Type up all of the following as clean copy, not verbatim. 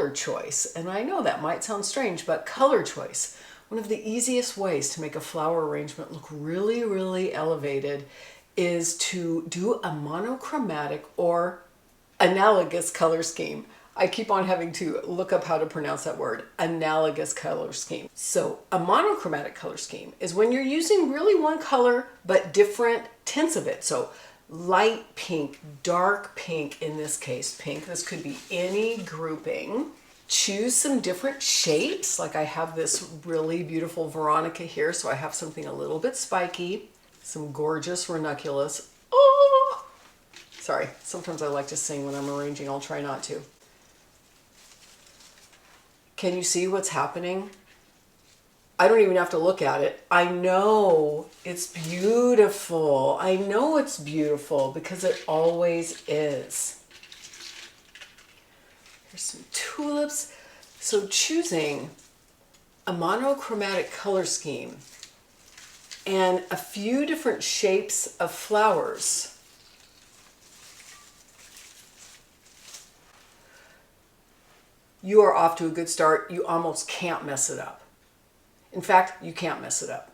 color choice. And I know that might sound strange, but color choice. One of the easiest ways to make a flower arrangement look really, really elevated is to do a monochromatic or analogous color scheme. I keep on having to look up how to pronounce that word, analogous color scheme. So a monochromatic color scheme is when you're using really one color but different tints of it. So light pink, dark pink, in this case pink. This could be any grouping. Choose some different shapes. Like I have this really beautiful Veronica here, so I have something a little bit spiky. Some gorgeous ranunculus. Oh! Sorry, sometimes I like to sing when I'm arranging. I'll try not to. Can you see what's happening? I don't even have to look at it. I know it's beautiful. I know it's beautiful because it always is. Here's some tulips. So choosing a monochromatic color scheme and a few different shapes of flowers you are off to a good start. You almost can't mess it up. In fact, you can't mess it up.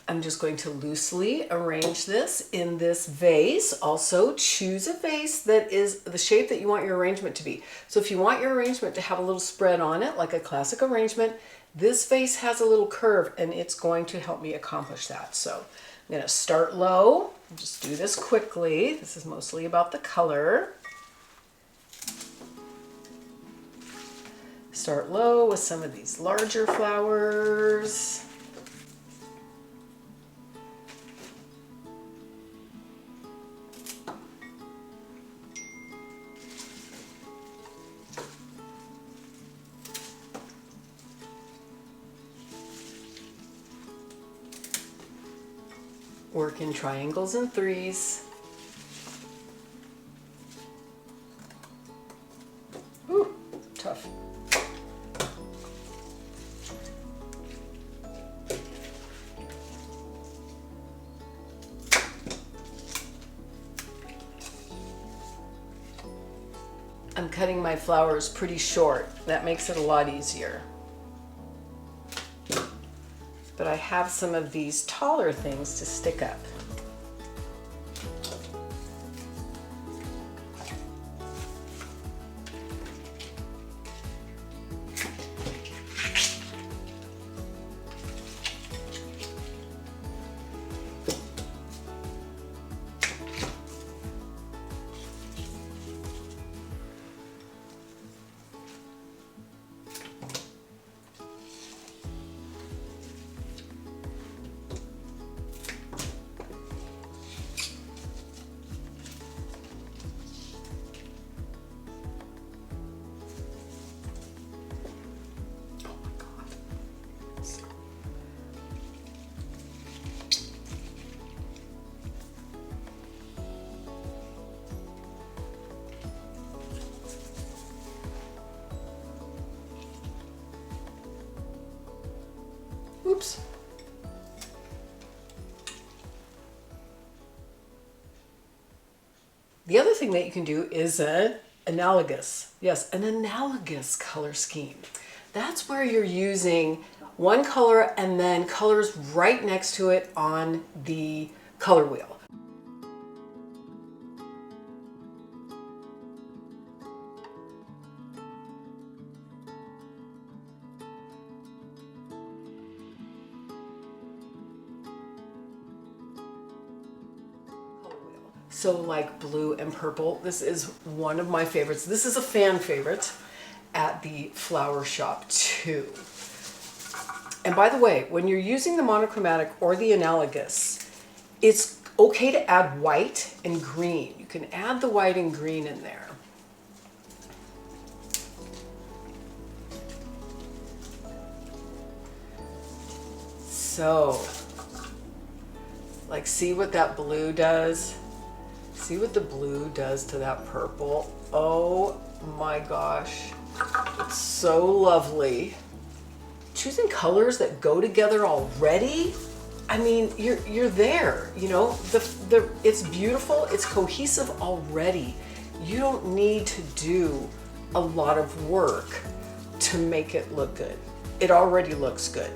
I'm just going to loosely arrange this in this vase. Also, choose a vase that is the shape that you want your arrangement to be. So if you want your arrangement to have a little spread on it, like a classic arrangement, this vase has a little curve and it's going to help me accomplish that. So I'm going to start low. Just do this quickly. This is mostly about the color. Start low with some of these larger flowers. Work in triangles and threes. Ooh, tough. I'm cutting my flowers pretty short. That makes it a lot easier. But I have some of these taller things to stick up. Oops. The other thing that you can do is an analogous. Yes, an analogous color scheme. That's where you're using one color and then colors right next to it on the color wheel. So like blue and purple, this is one of my favorites. This is a fan favorite at the flower shop too. And by the way, when you're using the monochromatic or the analogous, it's okay to add white and green. You can add the white and green in there. So, like, see what that blue does? See what the blue does to that purple? Oh my gosh, it's so lovely. Choosing colors that go together already, I mean, you're there, you know, it's beautiful, it's cohesive already. You don't need to do a lot of work to make it look good. It already looks good.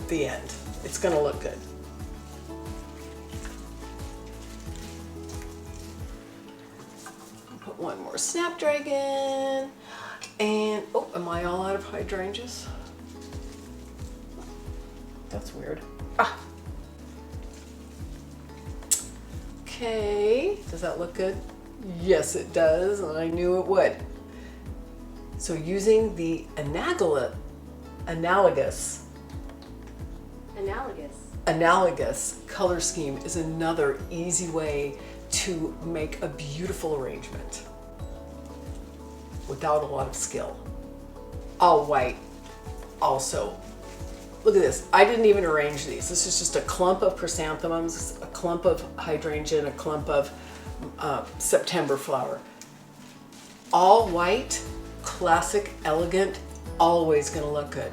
The end. It's gonna look good. Put one more snapdragon. And, oh, am I all out of hydrangeas? That's weird. Ah. Okay, does that look good? Yes, it does, and I knew it would. So using the analogous color scheme is another easy way to make a beautiful arrangement without a lot of skill. All white also. Look at this. I didn't even arrange these. This is just a clump of chrysanthemums, a clump of hydrangea, and a clump of September flower. All white, classic, elegant, always gonna look good.